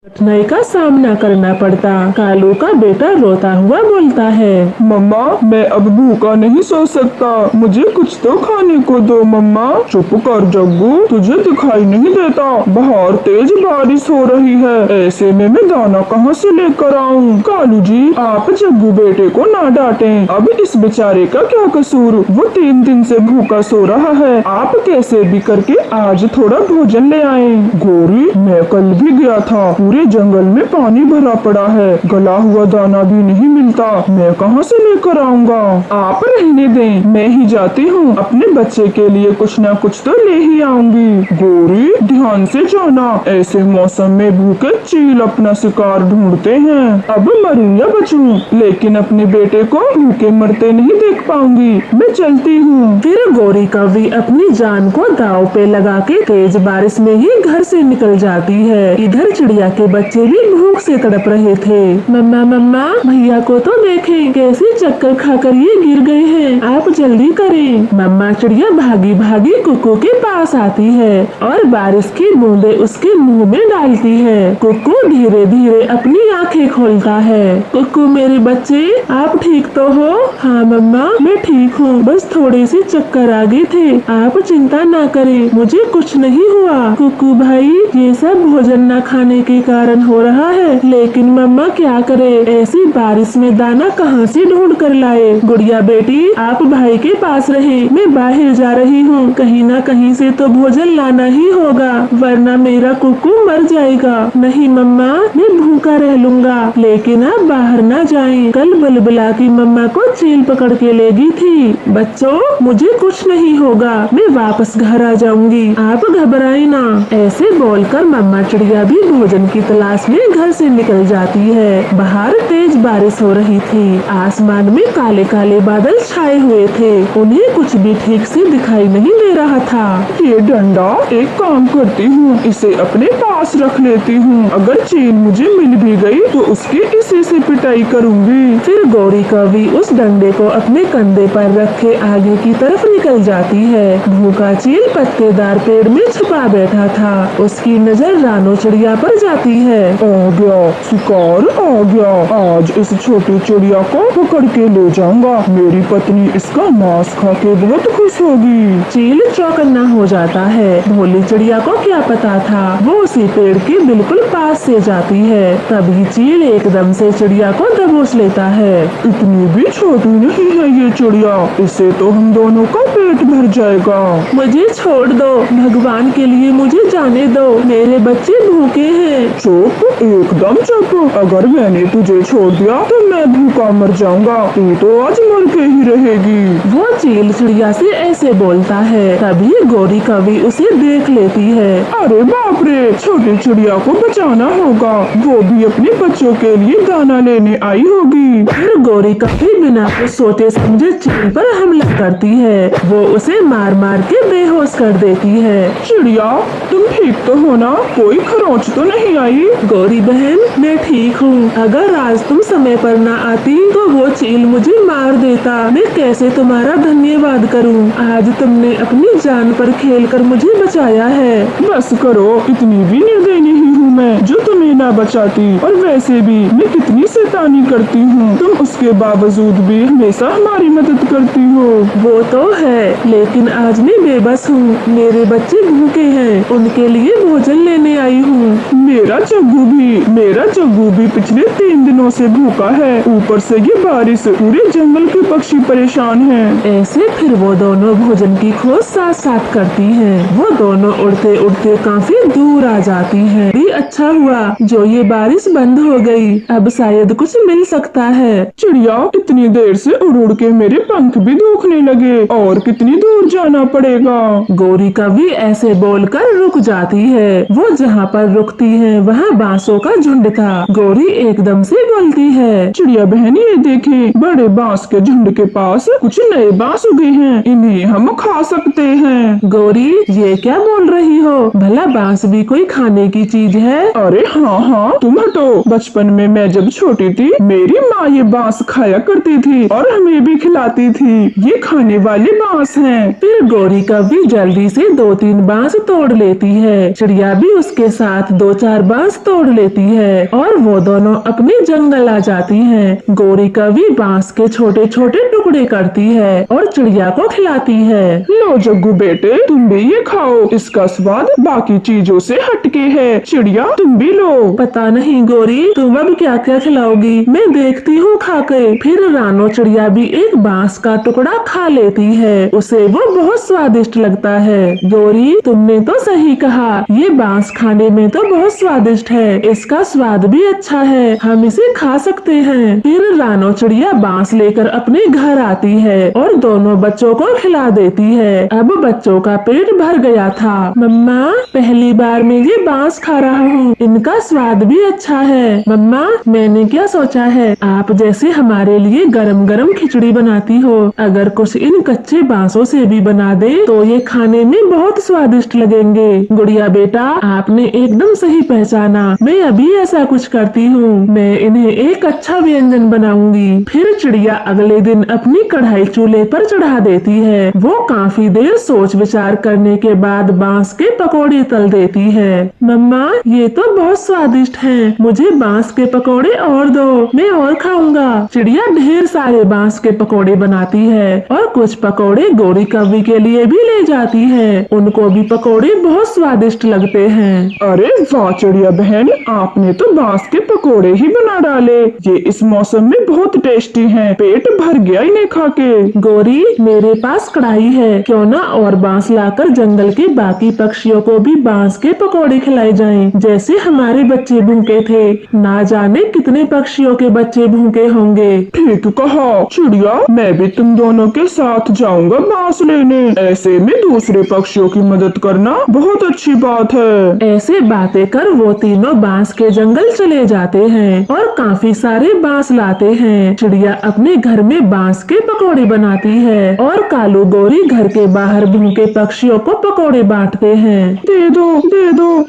कठिनाई का सामना करना पड़ता। कालू का बेटा रोता हुआ बोलता है, मम्मा, मैं अब भूखा नहीं सो सकता, मुझे कुछ तो खाने को दो मम्मा। चुप कर जग्गू, तुझे दिखाई नहीं देता? बाहर तेज बारिश हो रही है, ऐसे में मैं दाना कहाँ से लेकर आऊँ? कालू जी, आप जग्गू बेटे को ना डांटें। अब इस बेचारे का क्या कसूर? वो 3 दिन से भूखा सो रहा है। आप कैसे भी करके आज थोड़ा भोजन ले आए। गौरी, मैं कल भी गया था, पूरे जंगल में पानी भरा पड़ा है, गला हुआ दाना भी नहीं मिलता, मैं कहाँ से लेकर आऊँगा? आप रहने दें, मैं ही जाती हूँ, अपने बच्चे के लिए कुछ न कुछ तो ले ही आऊंगी। गौरी, ध्यान से जाना, ऐसे मौसम में भूखे चील अपना शिकार ढूंढते हैं। अब मरूं या बचूं, लेकिन अपने बेटे को भूखे मरते नहीं देख पाऊंगी। मैं चलती हूँ। फिर गौरी कौवी अपनी जान को दांव पे लगा के तेज बारिश में ही घर से निकल जाती है। इधर चिड़िया के बच्चे भी भूख से तड़प रहे थे। मम्मा मम्मा, भैया को तो देखें, कैसे चक्कर खाकर ये गिर गए हैं, आप जल्दी करें। मम्मा चिड़िया भागी भागी कुक्कू के पास आती है और बारिश की बूंदे उसके मुंह में डालती है। कुक्कू धीरे धीरे अपनी आंखें खोलता है। कुक्कू मेरे बच्चे, आप ठीक तो हो? हाँ मम्मा, मैं ठीक हूँ, बस थोड़े से चक्कर आ गए थे, आप चिंता ना करें, मुझे कुछ नहीं हुआ। कुक्कू भाई, ये सब भोजन न खाने के कारण हो रहा है, लेकिन मम्मा क्या करे, ऐसी बारिश में दाना कहाँ से ढूंढ कर लाए। गुड़िया बेटी, आप भाई के पास रहे, मैं बाहर जा रही हूँ, कहीं न कहीं से तो भोजन लाना ही होगा, वरना मेरा कुक्कू मर जाएगा। नहीं मम्मा, मैं भूखा रह लूंगा, लेकिन आप बाहर ना जाएं। कल बुलबुला की मम्मा को चील पकड़ के ले गई थी। बच्चों, मुझे कुछ नहीं होगा, मैं वापस घर आ जाऊंगी, आप घबराए ना। ऐसे बोलकर मम्मा चिड़िया भी भोजन की तलाश में घर से निकल जाती है। बाहर तेज बारिश हो रही थी, आसमान में काले काले बादल छाए हुए थे, उन्हें कुछ भी ठीक से दिखाई नहीं दे रहा था। ये डंडा, एक काम करती हूँ, इसे अपने पास रख लेती हूँ, अगर चील मुझे मिल भी गई तो उसकी इसी से पिटाई करूँगी। फिर गौरी कौवी उस डंडे को अपने कंधे पर रखे आगे की तरफ निकल जाती है। भूखा चील पत्तेदार पेड़ में छुपा बैठा था, उसकी नजर रानो चिड़िया पर जाती है। आ गया, शिकार आ गया, आज इस छोटी चिड़िया को पकड़ के ले जाऊंगा, मेरी पत्नी इसका मांस खा के बहुत खुश होगी। चील चौकन्ना हो जाता है, भोली चिड़िया को क्या पता था, वो उसी पेड़ के बिल्कुल पास से जाती है। तभी चील एकदम से चिड़िया को दबोच लेता है। इतनी भी छोटी नहीं है ये चिड़िया, इससे तो हम दोनों का पेट भर जाएगा। मुझे छोड़ दो, भगवान के लिए मुझे जाने दो, मेरे बच्चे भूखे हैं। चुप, एकदम चुप, अगर मैंने तुझे छोड़ दिया तो मैं भूखा मर जाऊंगा, तू तो आज मर के ही रहेगी। वो चील चिड़िया से ऐसे बोलता है। तभी गौरी कौवी उसे देख लेती है। अरे बाप रे, छोटी चिड़िया को बचाना होगा, वो भी अपने बच्चों के लिए दाना लेने आई होगी। फिर गौरी कौवी बिना कुछ सोचे समझे चील पर हमला करती है, वो उसे मार मार के बेहोश कर देती है। चिड़िया, तुम ठीक तो हो ना? कोई खरोंच तो नहीं आई? गौरी बहन, मैं ठीक हूँ, अगर आज तुम समय पर ना आती तो वो चील मुझे मार देता, मैं कैसे तुम्हारा धन्यवाद करूँ। आज तुमने अपनी जान पर खेलकर मुझे बचाया है। बस करो, इतनी भी निर्दयी नहीं हूँ मैं जो तुम्हें ना बचाती, और वैसे भी मैं कितनी शैतानी करती हूँ, तुम उसके बावजूद भी हमेशा हमारी मदद करती हो। वो तो है, लेकिन आज मैं बेबस हूँ, मेरे बच्चे भूखे हैं, उनके लिए भोजन लेने आई हूँ। मेरा जग्गू भी पिछले 3 दिनों से भूखा है, ऊपर से ये बारिश, पूरे जंगल के पक्षी परेशान हैं। ऐसे फिर वो दोनों भोजन की खोज साथ साथ करती हैं। वो दोनों उड़ते उड़ते काफी दूर आ जाती हैं। भी अच्छा हुआ जो ये बारिश बंद हो गई, अब शायद कुछ मिल सकता है। चिड़िया, इतनी देर से उड़ उड़ के मेरे पंख भी दुखने लगे, और कितनी दूर जाना पड़ेगा? गौरी कौवी ऐसे बोलकर रुक जाती है। वो जहाँ पर रुकती है वहाँ बांसों का झुंड था। गौरी एकदम से बोलती है, चिड़िया बहन, ये देखें, बड़े बांस के झुंड के पास कुछ नए बांस उगे हैं, इन्हें हम खा सकते हैं। गौरी, ये क्या बोल रही हो, भला बांस भी कोई खाने की चीज है? अरे हाँ हाँ, तुम हटो, बचपन में मैं जब छोटी थी मेरी माँ ये बांस खाया करती थी और हमें भी खिलाती थी। ये खाने वाले बांस हैं। फिर गौरी कौवी जल्दी से 2-3 बांस तोड़ लेती है। चिड़िया भी उसके साथ 2-4 बांस तोड़ लेती है और वो दोनों अपने जंगल आ जाती हैं। गौरी कौवी बांस के छोटे छोटे टुकड़े करती है और चिड़िया को खिलाती है। लो जग्गू बेटे, तुम भी ये खाओ, इसका स्वाद बाकी चीजों से हटके है। चिड़िया तुम भी लो। पता नहीं गौरी, तुम अब क्या क्या खिलाओगी, मैं देखती हूँ खाके। फिर रानो चिड़िया भी एक बांस का टुकड़ा खा लेती है। उसे वो बहुत स्वादिष्ट लगता है। गौरी तुमने तो सही कहा, ये बांस खाने में तो बहुत स्वादिष्ट है, इसका स्वाद भी अच्छा है, हम इसे खा सकते हैं। फिर रानो चिड़िया बांस लेकर अपने घर आती है और दोनों बच्चों को खिला देती है। अब बच्चों का पेट भर गया था। मम्मा पहली बार मैं ये बांस खा रहा हूँ, इनका स्वाद भी अच्छा है। मम्मा मैंने क्या सोचा है, आप जैसे हमारे लिए गरम गरम खिचड़ी बनाती हो, अगर कुछ इन कच्चे बांसों से भी बना दे तो ये खाने में बहुत स्वादिष्ट लगेंगे। गुड़िया बेटा आपने एकदम सही पहचाना, मैं अभी ऐसा कुछ करती हूँ, मैं इन्हें एक अच्छा व्यंजन बनाऊंगी। फिर चिड़िया अगले दिन अपनी कढ़ाई चूल्हे पर चढ़ा देती है। वो काफी देर सोच विचार करने के बाद बांस के पकौड़े तल देती है। मम्मा ये तो बहुत स्वादिष्ट हैं, मुझे बांस के पकौड़े और दो, मैं और खाऊंगा। चिड़िया ढेर सारे बांस के पकौड़े बनाती है और कुछ पकौड़े गौरी कौवी के लिए भी ले जाती है। उनको भी पकौड़े बहुत स्वादिष्ट लगते हैं। अरे वाह चिड़िया बहन, आपने तो बांस के पकोड़े ही बना डाले। ये इस मौसम में बहुत टेस्टी हैं, पेट भर गया इन्हें खा के। गौरी मेरे पास कढ़ाई है, क्यों ना और बांस लाकर जंगल के बाकी पक्षियों को भी बांस के पकौड़े खिलाए जाएं, जैसे हमारे बच्चे भूखे थे। ना जाने कितने पक्षियों के बच्चे भूखे होंगे। ठीक कहा चिड़िया, मैं भी तुम दोनों के साथ जाऊंगा बांस लेने। ऐसे में दूसरे पक्षियों की मदद करना बहुत अच्छी बात है। ऐसे बातें कर वो तीनों बांस के जंगल चले जाते हैं और काफी सारे बांस लाते हैं। चिड़िया अपने घर में बांस के पकौड़े बनाती है और कालू गौरी घर के बाहर भूखे पक्षियों को पकौड़े बांटते हैं। दे दो,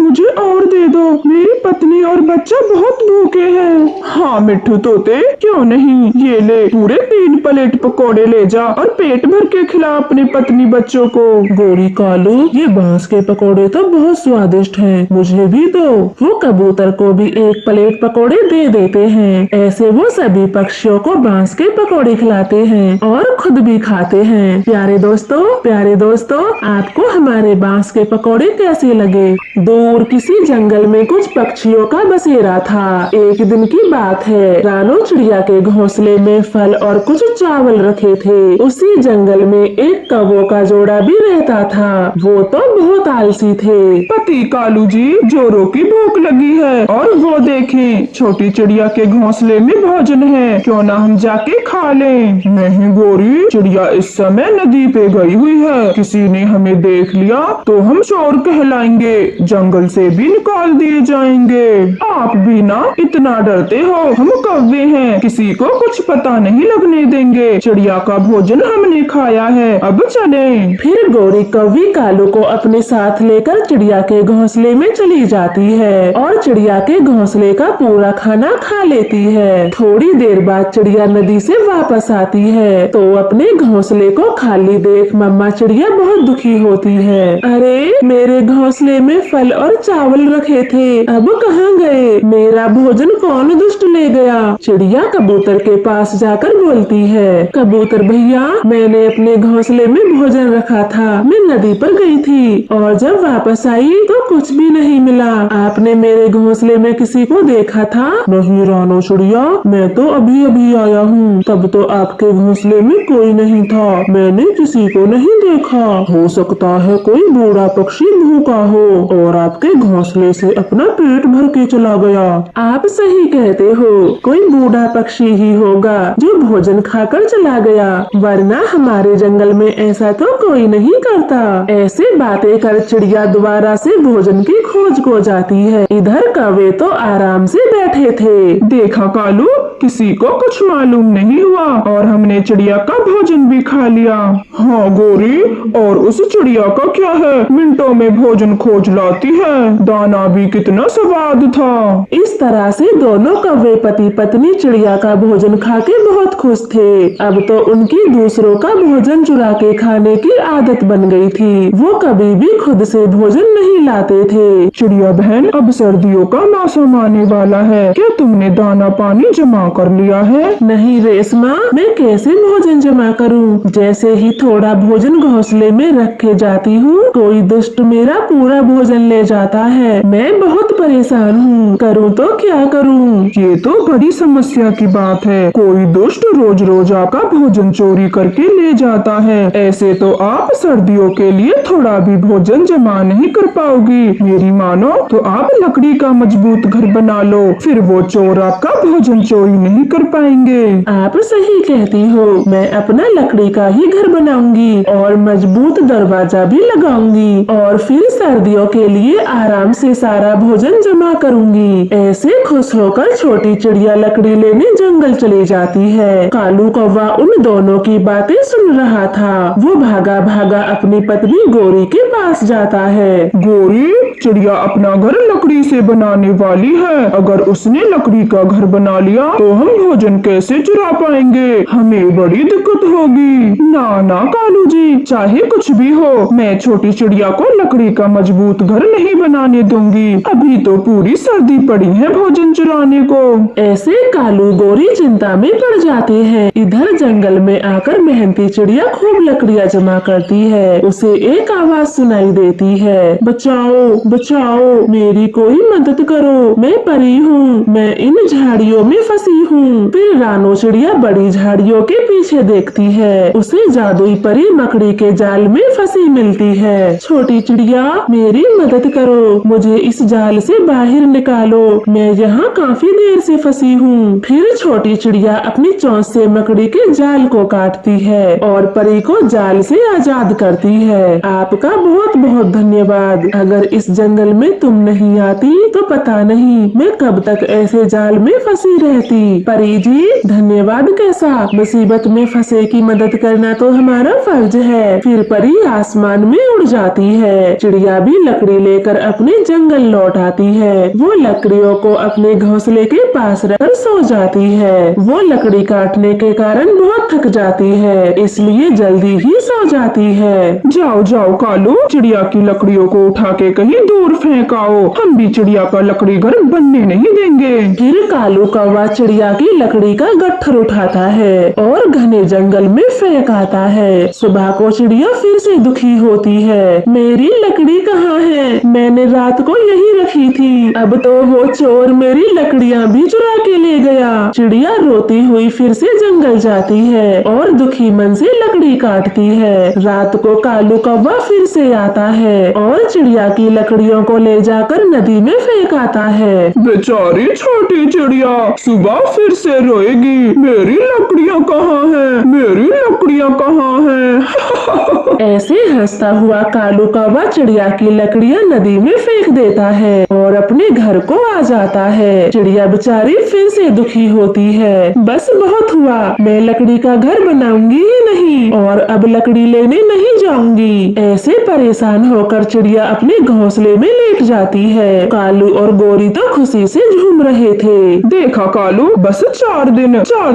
मुझे और दे दो, मेरी पत्नी और बच्चा बहुत भूखे हैं। हाँ मिट्ठू तोते, क्यों नहीं, ये ले पूरे 3 प्लेट पकोड़े ले जा और पेट भर के खिला अपनी पत्नी बच्चों को। गौरी कालू ये बांस के पकौड़े तो बहुत स्वादिष्ट हैं, मुझे भी दो। वो कबूतर को भी 1 प्लेट पकौड़े दे देते हैं। ऐसे वो सभी पक्षियों को बांस के पकौड़े खिलाते हैं और खुद भी खाते हैं। प्यारे दोस्तों आपको हमारे बांस के पकौड़े कैसे लगे? दूर किसी जंगल में कुछ पक्षियों का बसेरा था। एक दिन की बात है, रानो चिड़िया के घोंसले में फल और कुछ चावल रखे थे। उसी जंगल में एक कौवों का जोड़ा भी रहता था। वो तो बहुत आलसी थे। पति कालू जी, जोरों की भूख लगी है और वो देखें छोटी चिड़िया के घोंसले में भोजन है, क्यों ना हम जाके खा लें। नहीं गौरी, चिड़िया इस समय नदी पे गई हुई है, किसी ने हमें देख लिया तो हम चोर कहलाएंगे, जंगल से भी निकाल दिए जाएंगे। आप भी ना इतना डरते हो, हम कौवे हैं, किसी को कुछ पता नहीं लगने देंगे। चिड़िया का भोजन हमने खाया है, अब चलें। फिर गौरी कौवी कालू को अपने साथ लेकर चिड़िया के घोंसले में चली जाती है और चिड़िया के घोंसले का पूरा खाना खा लेती है। थोड़ी देर बाद चिड़िया नदी से वापस आती है तो अपने घोंसले को खाली देख मम्मा चिड़िया बहुत दुखी होती है। अरे मेरे घोंसले में फल और चावल रखे थे, अब कहाँ गए? मेरा भोजन कौन दुष्ट ले गया? चिड़िया कबूतर के पास जाकर बोलती है, कबूतर भैया मैंने अपने घोंसले में भोजन रखा था, मैं नदी पर गई थी और जब वापस आई तो कुछ भी नहीं मिला। आपने मेरे घोंसले में किसी को देखा था? नहीं रानो चिड़िया, मैं तो अभी अभी आया हूँ, तब तो आपके घोंसले में कोई नहीं था, मैंने किसी को नहीं देखा। हो सकता है कोई बूढ़ा पक्षी भूखा हो और आपके घोंसले से अपना पेट भर के चला गया। आप सही कहते हो, कोई बूढ़ा पक्षी ही होगा जो भोजन खाकर चला गया, वरना हमारे जंगल में ऐसा तो कोई नहीं करता। ऐसे बातें कर चिड़िया दोबारा से भोजन की खोज को जाती है। इधर कौवे तो आराम से बैठे थे। देखा कालू, किसी को कुछ मालूम नहीं हुआ और हमने चिड़िया का भोजन भी खा लिया। हाँ गौरी, और उस चिड़िया का क्या है, मिनटों में भोजन खोज लाती है, दाना भी कितना स्वाद था। इस तरह से दोनों कौवे पति पत्नी चिड़िया का भोजन खा के बहुत खुश थे। अब तो उनकी दूसरों का भोजन चुरा के खाने की आदत बन गई थी। वो कभी भी खुद से भोजन नहीं लाते थे। चिड़िया बहन, अब सर्दियों का मौसम आने वाला है, क्या तुमने दाना पानी जमा कर लिया है? नहीं रेशमा, मैं कैसे भोजन जमा करूं? जैसे ही थोड़ा भोजन घोंसले में रख के जाती हूँ, कोई दुष्ट मेरा पूरा भोजन ले जाता है। मैं बहुत परेशान हूँ, करूँ तो क्या करूँ? ये तो बड़ी समस्या की बात है। कोई दुष्ट रोज रोज आपका भोजन चोरी करके ले जाता है। ऐसे तो आप सर्दियों के लिए थोड़ा भी भोजन जमा नहीं कर पाओगी। मेरी मानो तो आप लकड़ी का मजबूत घर बना लो, फिर वो चोर आपका भोजन चोरी नहीं कर पाएंगे। आप सही कहती हो, मैं अपना लकड़ी का ही घर बनाऊंगी और मजबूत दरवाजा भी लगाऊंगी और फिर सर्दियों के लिए आराम से सारा भोजन जमा करूंगी। ऐसे खुश होकर छोटी चिड़िया लकड़ी लेने जंगल चली जाती है। कालू कौवा उन दोनों की बातें सुन रहा था। वो भागा भागा अपनी पत्नी गोरी के पास जाता है। गोरी, चिड़िया अपना घर लकड़ी से बनाने वाली है। अगर उसने लकड़ी का घर बना लिया तो हम भोजन कैसे चुरा पाएंगे? हमें बड़ी दिक्कत होगी। ना ना कालू जी, चाहे कुछ भी हो, मैं छोटी चिड़िया को लकड़ी का मजबूत घर नहीं बनाने दूंगी। अभी तो पूरी सर्दी पड़ी है भोजन चुराने को। ऐसे कालू गोरी चिंता में पड़ जाते हैं। इधर जंगल में आकर मेहनती चिड़िया खूब लकड़ियाँ जमा करती है। उसे एक आवाज सुनाई देती है, बचाओ बचाओ, मेरी कोई मदद करो, मैं परी हूँ, मैं इन झाड़ियों में फंसी हूँ। फिर रानो चिड़िया बड़ी झाड़ियों के पीछे देखती है। उसे जादुई परी मकड़ी के जाल में फंसी मिलती है। छोटी चिड़िया, मेरी मदद करो, मुझे इस जाल से बाहर निकालो, मैं यहाँ काफी देर से फंसी हूँ। फिर छोटी चिड़िया अपनी चोंच से मकड़ी के जाल को काटती है और परी को जाल से आजाद करती है। आपका बहुत बहुत धन्यवाद। अगर इस जंगल में तुम नहीं आती तो पता नहीं मैं कब तक ऐसे जाल में फंसी रहती। परी जी, धन्यवाद कैसा, मुसीबत में फंसे की मदद करना तो हमारा फर्ज है। फिर परी आसमान में उड़ जाती है। चिड़िया भी लकड़ी लेकर अपने जंगल लौट आती है। वो लकड़ियों को अपने घोंसले के पास रखकर सो जाती है। वो लकड़ी काटने के कारण बहुत थक जाती है, इसलिए जल्दी ही सो जाती है। जाओ जाओ कालू, चिड़िया की लकड़ियों को उठा के कहीं दूर फेंक आओ। हम भी चिड़िया का लकड़ी घर बनने नहीं देंगे। फिर कालू कौवा चिड़िया की लकड़ी का गट्ठर उठाता है और घने जंगल में फेंक आता है। सुबह को चिड़िया फिर से दुखी होती है, मेरी लकड़ी कहाँ है? मैंने रात को यही रखी थी, अब तो वो चोर मेरी लकड़ियाँ भी चुरा के ले गया। चिड़िया रोती हुई फिर से जंगल जाती है और दुखी मन से लकड़ी काटती है। रात को कालू कौवा फिर से आता है और चिड़िया की लकड़ियों को ले जाकर नदी में फेंक आता है। बेचारी छोटी चिड़िया सुबह फिर से रोएगी, मेरी लकड़ियाँ कहाँ हैं? मेरी लकड़ियाँ कहाँ हैं? ऐसे हंसता हुआ कालू कौवा चिड़िया की लकड़ियाँ नदी में फेंक देता है और अपने घर को आ जाता है। चिड़िया बेचारी फिर से दुखी होती है, बस बहुत हुआ, मैं लकड़ी का घर बनाऊंगी ही नहीं और अब लकड़ी लेने नहीं जाऊंगी। ऐसे परेशान होकर चिड़िया अपने घोंसले में लेट जाती है। कालू और गोरी तो खुशी से झूम रहे थे। देखा कालू, बस 4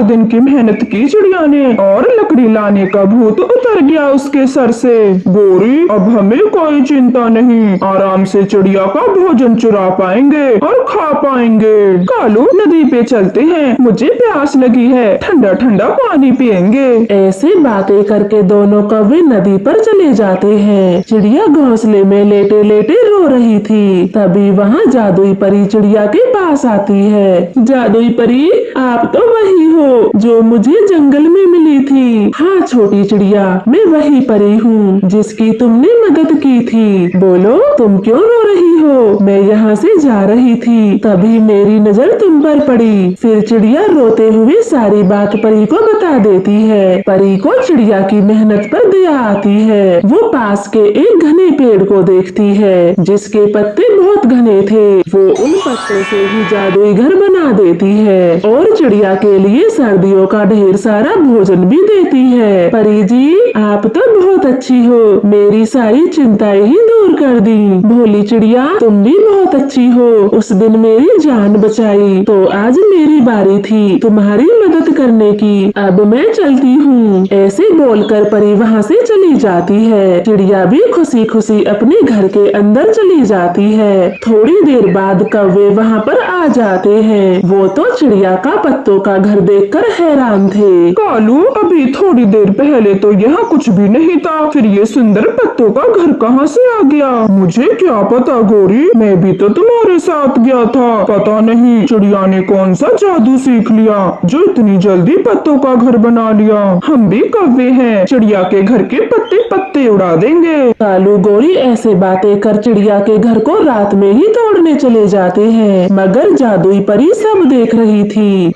दिन की मेहनत की चिड़िया ने और लकड़ी लाने का भूत उतर गया उसके सर से। गोरी, अब हमें कोई चिंता नहीं, आराम से चिड़िया का भोजन चुरा पाएंगे और खा पाएंगे। कालू, नदी पे चलते हैं, मुझे प्यास लगी है, ठंडा ठंडा पानी पिएंगे। ऐसे बातें करके दोनों कौवे नदी पर चले जाते हैं। चिड़िया घोंसले में लेटे लेटे रो रही थी। तभी वहाँ जादुई परी चिड़िया के पास आती है। जादुई परी, आप तो वही हो जो मुझे जंगल में मिली थी। हाँ छोटी चिड़िया, मैं वही परी हूँ जिसकी तुमने मदद की थी। बोलो, तुम क्यों रो रही हो? मैं यहाँ से जा रही थी, तभी मेरी नजर तुम पर पड़ी। फिर चिड़िया रोते हुए सारी बात परी को बता देती है। परी को चिड़िया की मेहनत पर दया आती है। वो पास के एक घने पेड़ को देखती है जिसके पत्ते बहुत घने थे। वो उन पत्तों से ही जादुई घर बना देती है और चिड़िया के लिए सर्दियों का ढेर सारा भोजन भी देती है। परी जी, आप तो बहुत अच्छी हो, मेरी सारी चिंताएं ही दूर कर दी। भोली चिड़िया, तुम भी बहुत अच्छी हो, उस दिन मेरी जान बचाई तो आज मेरी बारी थी तुम्हारी मदद करने की। अब मैं चलती हूँ। ऐसे बोलकर परी वहाँ से चली जाती है। चिड़िया भी खुशी खुशी अपने घर के अंदर चली जाती है। थोड़ी देर बाद कौवे वहाँ पर आ जाते हैं। वो तो चिड़िया का पत्तों का घर देखकर हैरान थे। कालू, अभी थोड़ी देर पहले तो यहाँ कुछ भी नहीं था, फिर ये सुंदर पत्तों का घर कहाँ से आ गया? मुझे क्या पता गौरी, मैं भी तो तुम्हारे साथ गया था। पता नहीं चिड़िया ने कौन सा जादू सीख लिया जो इतनी जल्दी पत्तों का घर बना लिया। हम भी कौवे हैं, चिड़िया के घर के पत्ते पत्ते उड़ा देंगे। कालू गौरी ऐसे बातें कर चिड़िया के घर को रात में ही तोड़ने चले जाते हैं, मगर जादुई परी सब देख रही थी।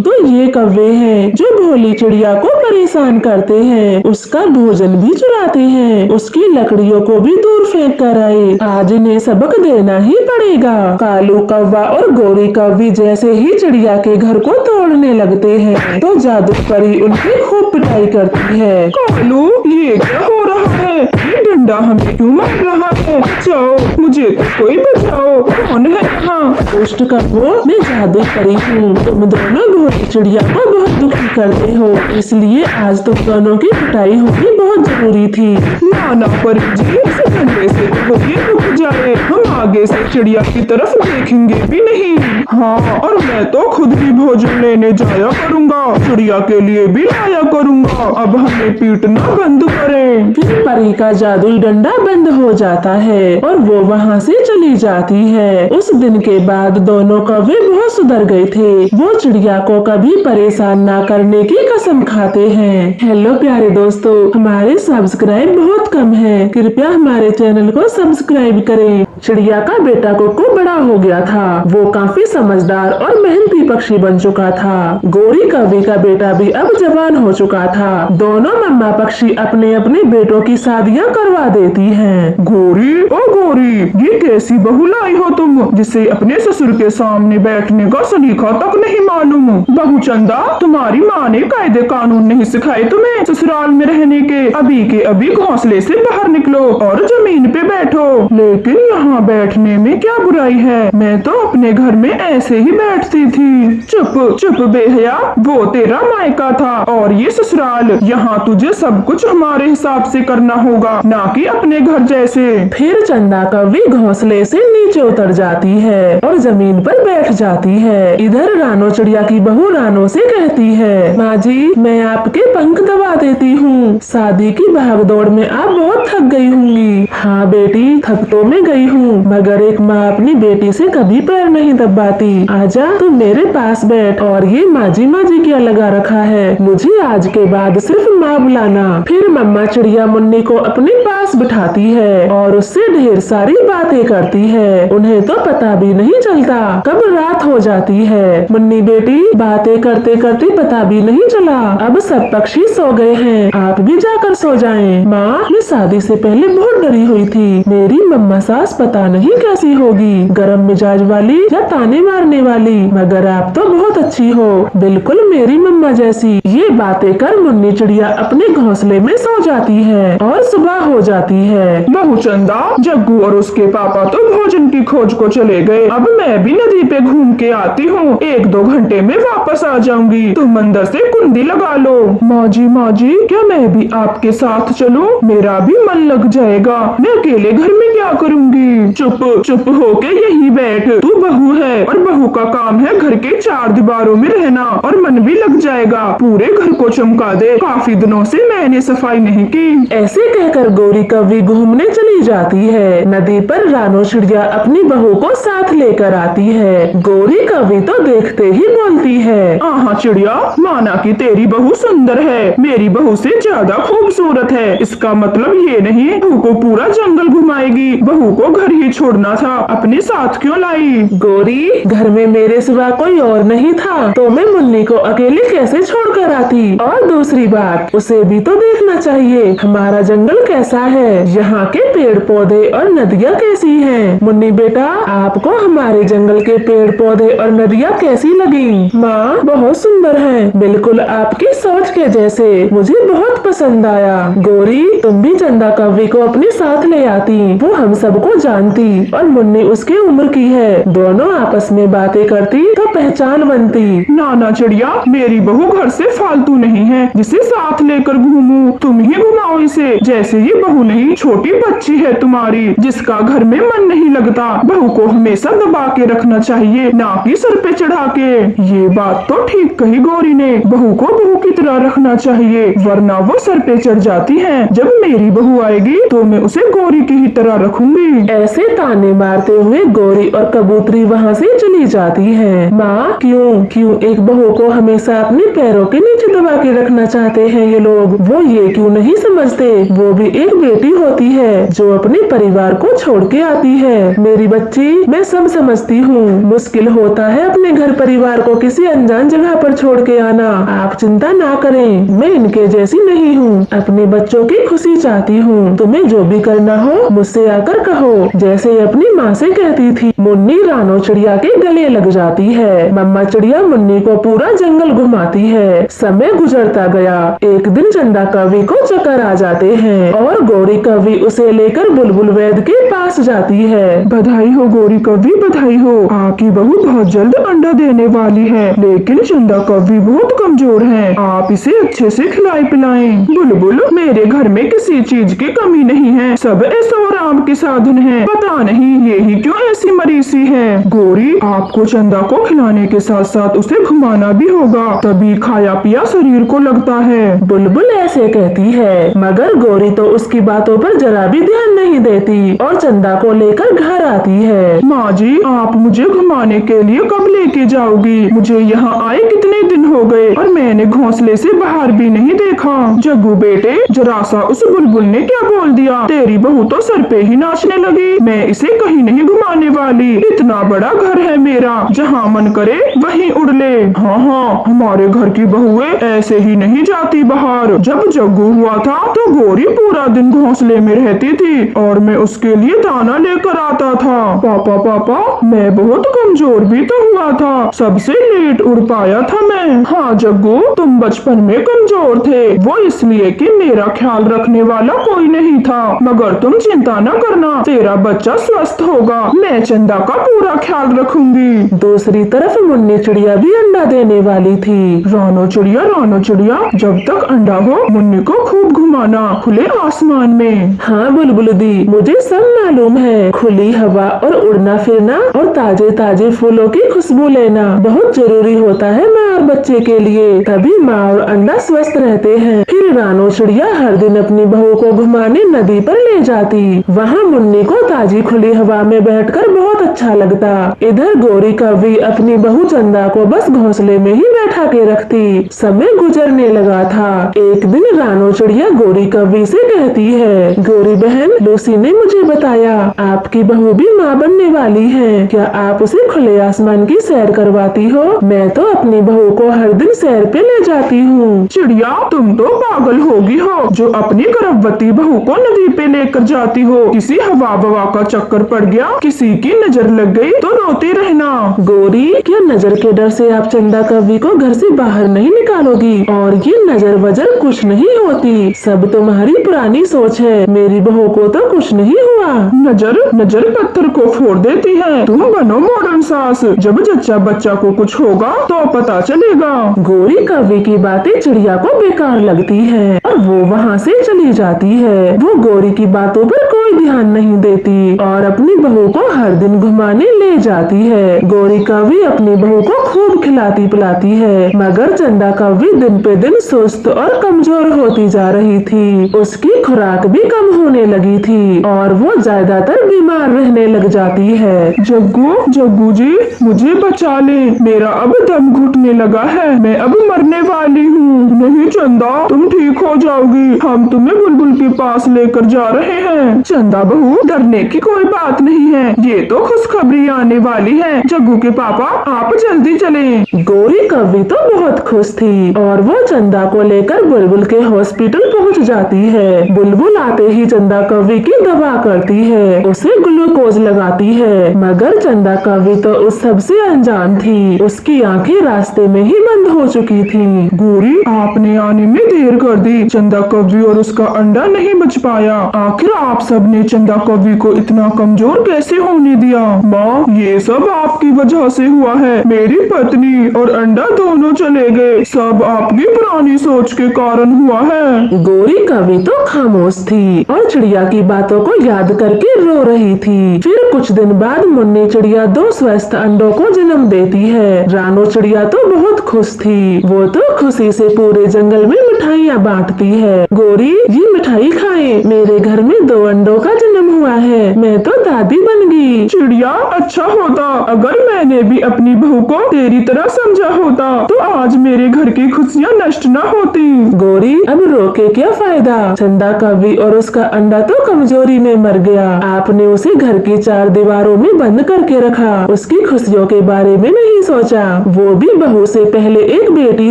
तो ये कौवे हैं जो भोली चिड़िया को परेशान करते हैं, उसका भोजन भी चुराते हैं, उसकी लकड़ियों को भी दूर फेंक कर आए। आज इन्हें सबक देना ही पड़ेगा। कालू कौवा और गौरी कौवी जैसे ही चिड़िया के घर को तोड़ने लगते हैं तो जादू परी उनकी खूब पिटाई करती है। कालू, ये क्या हो रहा है? ये डंडा हमें क्यों मार रहा है? बचाओ, मुझे तो कोई बचाओ। कौन है यहाँ? दुष्ट कौवों, मैं जादू परी हूँ। तुम दोनों भोली चिड़िया को बहुत दुखी करते हो, इसलिए आज तुम दोनों की पिटाई होनी बहुत जरूरी थी। नाना परी जी, इस डंडे से तो ये रुक जाए, हम आगे से चिड़िया की तरफ देखेंगे भी नहीं। हाँ, और मैं तो खुद ही भोजन लेने जाया करूँगा, चिड़िया के लिए भी लाया करूँगा। अब हमें पीटना बंद करें। फिर परी का जादुई डंडा बंद हो जाता है और वो वहाँ से चली जाती है। उस दिन के बाद दोनों कौवे बहुत सुधर गए थे। वो चिड़िया को कभी परेशान ना करने की कसम खाते हैं। हेलो प्यारे दोस्तों, हमारे सब्सक्राइब बहुत कम है, कृपया हमारे चैनल को सब्सक्राइब करें। चिड़िया का बेटा कुक्कू बड़ा हो गया था। वो काफी समझदार और मेहनती पक्षी बन चुका था। गौरी कौवी का बेटा भी अब जवान हो चुका था। दोनों मम्मा पक्षी अपने अपने बेटों की शादियां करवा देती हैं। गौरी, ओ गौरी, ये कैसी बहू लाई हो तुम, जिसे अपने ससुर के सामने बैठने का सलीका तक नहीं मालूम? बहू चंदा, तुम्हारी माँ ने कायदे कानून नहीं सिखाए तुम्हें ससुराल में रहने के? अभी के अभी घोंसले से बाहर निकलो और जमीन पे बैठो। लेकिन यहाँ बैठने में क्या बुराई है? मैं तो अपने घर में ऐसे ही बैठती थी। चुप चुप बेहया, वो तेरा मायका था और ये ससुराल। यहाँ तुझे सब कुछ हमारे हिसाब से करना होगा, ना कि अपने घर जैसे। फिर चंदा कौवी घोंसले से नीचे उतर जाती है और जमीन पर बैठ जाती है। इधर रानो चिड़िया की बहू रानो से कहती है, माँ जी, मैं आपके पंख दबा देती हूँ। शादी की भागदौड़ में आप बहुत थक गई होंगी। हाँ बेटी, थक तो मैं गई हूँ, मगर एक माँ अपनी बेटी से कभी पैर नहीं दबाती। आजा, तू मेरे पास बैठ। और ये माजी माजी क्या लगा रखा है? मुझे आज के बाद सिर्फ माँ बुलाना। फिर मम्मा चिड़िया मुन्नी को अपने पास बिठाती है और उससे ढेर सारी बातें करती है। उन्हें तो पता भी नहीं चलता कब रात हो जाती है। मुन्नी बेटी, बातें करते करते पता भी नहीं चला। अब सब पक्षी सो गए हैं, आप भी जाकर सो जाएं। माँ, मैं शादी से पहले बहुत डरी हुई थी। मेरी मम्मा सास पता नहीं कैसी होगी, गरम मिजाज वाली या ताने मारने वाली, मगर आप तो बहुत अच्छी हो, बिल्कुल मेरी मम्मा जैसी। ये बातें कर मुन्नी चिड़िया अपने घोंसले में सो जाती है और सुबह हो जाती है। बहू चंदा, जग्गू और उसके पापा तो भोजन की खोज को चले गए। अब मैं भी नदी पे घूम के आती हूँ, 1-2 घंटे में वापस आ जाऊंगी। तुम अंदर से कुंडी लगा लो। माँ जी, क्या मैं भी आपके साथ चलूं? मेरा भी मन लग जाएगा, मैं अकेले घर में क्या करूंगी? चुप चुप होके यही बैठ, तू बहू है और बहू का काम है घर के 4 दीवारों में रहना, और मन भी लग जाएगा। पूरे घर को चमका दे, काफी दिनों से मैंने सफाई नहीं की। ऐसे कहकर गौरी कौवी घूमने चली जाती है। नदी पर रानो चिड़िया अपनी बहू को साथ लेकर आती है। गौरी कौवी तो देखते ही बोलती है, आहा चिड़िया, माना कि तेरी बहू सुंदर है, मेरी बहू से ज्यादा खूबसूरत है। इसका मतलब ये नहीं बहू को पूरा जंगल घुमाएगी। बहू को घर ही छोड़ना था, अपने साथ क्यों लाई? गौरी, घर में मेरे सिवा कोई और नहीं था तो मैं मुन्नी को अकेले कैसे छोड़कर आती? और दूसरी बात, उसे भी तो देखना चाहिए हमारा जंगल कैसा है, यहाँ के पेड़ पौधे और नदियाँ कैसी हैं। मुन्नी बेटा, आपको हमारे जंगल के पेड़ पौधे और नदियाँ कैसी लगी? माँ, बहुत सुंदर है, बिल्कुल आपकी सोच के जैसे, मुझे बहुत पसंद आया। गौरी, तुम भी चंदा कौवी को अपने साथ ले आती, वो हम सबको जानती होती और मुन्नी उसकी उम्र की है। दोनों आपस में बातें करती तो पहचान बनती। नाना चिड़िया, मेरी बहू घर से फालतू नहीं है जिसे साथ लेकर घूमूं। तुम ही घुमाओ इसे। जैसे ये बहू नहीं, छोटी बच्ची है तुम्हारी जिसका घर में मन नहीं लगता। बहू को हमेशा दबा के रखना चाहिए, ना कि सर पे चढ़ा के। ये बात तो ठीक कही गौरी ने। बहू को बहू की तरह रखना चाहिए, वरना वो सर पे चढ़ जाती है। जब मेरी बहू आएगी तो मैं उसे गौरी की ही तरह रखूंगी। ऐसे ताने मारते हुए गौरी और कबूतरी वहाँ से चली जाती है। माँ, क्यों क्यों एक बहू को हमेशा अपने पैरों के नीचे दबा के रखना चाहते हैं ये लोग? वो ये क्यों नहीं समझते वो भी एक बेटी होती है जो अपने परिवार को छोड़ के आती है। मेरी बच्ची, मैं सब समझती हूँ, मुश्किल होता है अपने घर परिवार को किसी अनजान जगह पर छोड़ के आना। आप चिंता ना करें, मैं इनके जैसी नहीं हूँ। अपने बच्चों की खुशी चाहती हूँ। तुम्हें जो भी करना हो मुझसे आकर कहो, जैसे अपनी माँ से कहती थी। मुन्नी रानो चिड़िया के गले लग जाती है। मम्मा चिड़िया मुन्नी को पूरा जंगल घुमाती है। समय गुजरता गया। एक दिन चंदा कवि को चक्कर आ जाते हैं और गौरी कवि उसे लेकर बुलबुल वैद के पास जाती है। बधाई हो गौरी कवि, बधाई हो। आपकी बहू बहुत जल्द अंडा देने वाली है, लेकिन चंदा कवि बहुत कमजोर है। आप इसे अच्छे से खिलाए पिलाएं। बुलबुल, मेरे घर में किसी चीज की कमी नहीं है, सब ऐशो आराम के साधन है। पता नहीं यही क्यों ऐसी मरीसी है। गौरी, आपको चंदा को खिलाने के साथ साथ उसे घुमाना भी होगा, तभी खाया पिया शरीर को लगता है। बुलबुल ऐसे कहती है, मगर गौरी तो उसकी बातों पर जरा भी ध्यान नहीं देती और चंदा को लेकर घर आती है। माँ जी, आप मुझे घुमाने के लिए कब लेके जाओगी? मुझे यहाँ आए कितने दिन हो गए और मैंने घोंसले से बाहर भी नहीं देखा। जग्गू बेटे, जरा सा उस बुलबुल ने क्या बोल दिया? तेरी बहू तो सर पे ही नाचने लगी। मैं इसे कहीं नहीं घुमाने वाली। इतना बड़ा घर है मेरा, जहाँ मन करे वहीं उड़ ले। हाँ हाँ, हमारे घर की बहुएं ऐसे ही नहीं जाती बाहर। जब जग्गू हुआ था तो गौरी पूरा दिन घोंसले में रहती थी और मैं उसके लिए दाना लेकर आता था। पापा पापा, मैं बहुत कमजोर भी तो हुआ था, सबसे लेट उड़ पाया था मैं। हाँ जग्गू, तुम बचपन में कमजोर थे, वो इसलिए कि मेरा ख्याल रखने वाला कोई नहीं था। मगर तुम चिंता न करना, तेरा बच्चा स्वस्थ होगा। मैं चंदा का पूरा ख्याल रखूंगी। दूसरी तरफ मुन्नी चिड़िया भी अंडा देने वाली थी। रानो चिड़िया, जब तक अंडा हो मुन्नी को खूब घुमाना खुले आसमान में। हाँ बुलबुल दी, मुझे सब मालूम है। खुली हवा और उड़ना फिरना और ताजे ताजे फूलों की खुशबू लेना बहुत जरूरी होता है माँ और बच्चे के लिए, तभी माँ और अंडा स्वस्थ रहते हैं। फिर रानो चिड़िया हर दिन अपनी बहू को घुमाने नदी पर ले जाती। वहाँ मुन्नी को ताजी खुली हवा में बैठकर बहुत अच्छा लगता। इधर गौरी कवि अपनी बहू चंदा को बस घोंसले में ही बैठा के रखती। समय गुजरने लगा था। एक दिन रानो चिड़िया गौरी कवि से कहती है, गौरी बहन, लूसी ने मुझे बताया आपकी बहू भी माँ बनने वाली है। क्या आप उसे खुले आसमान की सैर करवाती हो? मैं तो अपनी बहू को हर दिन सैर पे ले जाती हूँ। चिड़िया, तुम तो पागल होगी हो जो अपनी गर्भवती बहू को नदी पे लेकर जाती हो। किसी हवा बवा का चक्कर पड़ गया, किसी की नजर लग गई तो रोती रहना। गौरी, क्या नजर के डर से आप चंदा कवि को घर से बाहर नहीं निकालोगी? और ये नजर वजर कुछ नहीं होती, सब तुम्हारी पुरानी सोच है। मेरी बहू को तो कुछ नहीं हुआ। नजर पत्थर को फोड़ देती है। तुम बनो मॉडर्न सास, जब जच्चा बच्चा को कुछ होगा तो पता चलेगा। गौरी कवि की बातें चिड़िया को बेकार लगती है और वो वहाँ से चली जाती है। वो गौरी की बातों पर कोई ध्यान नहीं देती और अपनी बहू को हर दिन घुमाने ले जाती है। गौरी कवि अपनी बहू को खूब खिलाती पिलाती है, मगर चंदा कवि दिन पे दिन सुस्त और कमजोर होती जा रही थी। उसकी खुराक भी कम होने लगी थी और वो ज्यादातर बीमार रहने लग जाती है। जग्गू जी, मुझे बचा ले, मेरा अब दम घुटने लगा है, मैं अब मरने वाली हूँ। नहीं चंदा, तुम ठीक हो जाओगी, हम तुम्हें बुलबुल के पास लेकर जा रहे हैं। चंदा बहू, डरने की कोई बात नहीं है, ये तो खुशखबरी आने वाली है। जग्गू के पापा, आप जल्दी चलें। गौरी कवि तो बहुत खुश थी और वो चंदा को लेकर बुलबुल के हॉस्पिटल पहुंच जाती है। बुलबुल आते ही चंदा कौवी की दवा करती है, उसे ग्लूकोज लगाती है, मगर चंदा कौवी तो उस सब से अनजान थी। उसकी आंखें रास्ते में ही बंद हो चुकी थी। गौरी, आपने आने में देर कर दी। चंदा कौवी और उसका अंडा नहीं बच पाया। आखिर आप सब ने चंदा कौवी को इतना कमजोर कैसे होने दिया? माँ, ये सब आपकी वजह से हुआ है। मेरी पत्नी और अंडा दोनों चले गए। सब आपकी पुरानी सोच के कारण हुआ है। गोरी कौवी तो खामोश थी और चिड़िया की बातों को याद करके रो रही थी। फिर कुछ दिन बाद मुन्नी चिड़िया 2 स्वस्थ अंडों को जन्म देती है। रानो चिड़िया तो बहुत खुश थी। वो तो खुशी से पूरे जंगल में मिठाइयाँ बांटती है। गोरी, ये मिठाई खाएं, मेरे घर में 2 अंडों का जन्म हुआ है। मैं तो दादी बन गई। चिड़िया, अच्छा होता अगर मैंने भी अपनी बहू को तेरी तरह समझा होता, तो आज मेरे घर की खुशियाँ नष्ट न होती। गोरी, अब रो के क्या फायदा? चंदा कौवी और उसका अंडा तो कमजोरी में मर गया। आपने उसे घर की 4 दीवारों में बंद करके रखा। उसकी खुशियों के बारे में नहीं सोचा। वो भी बहू से पहले एक बेटी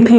थी।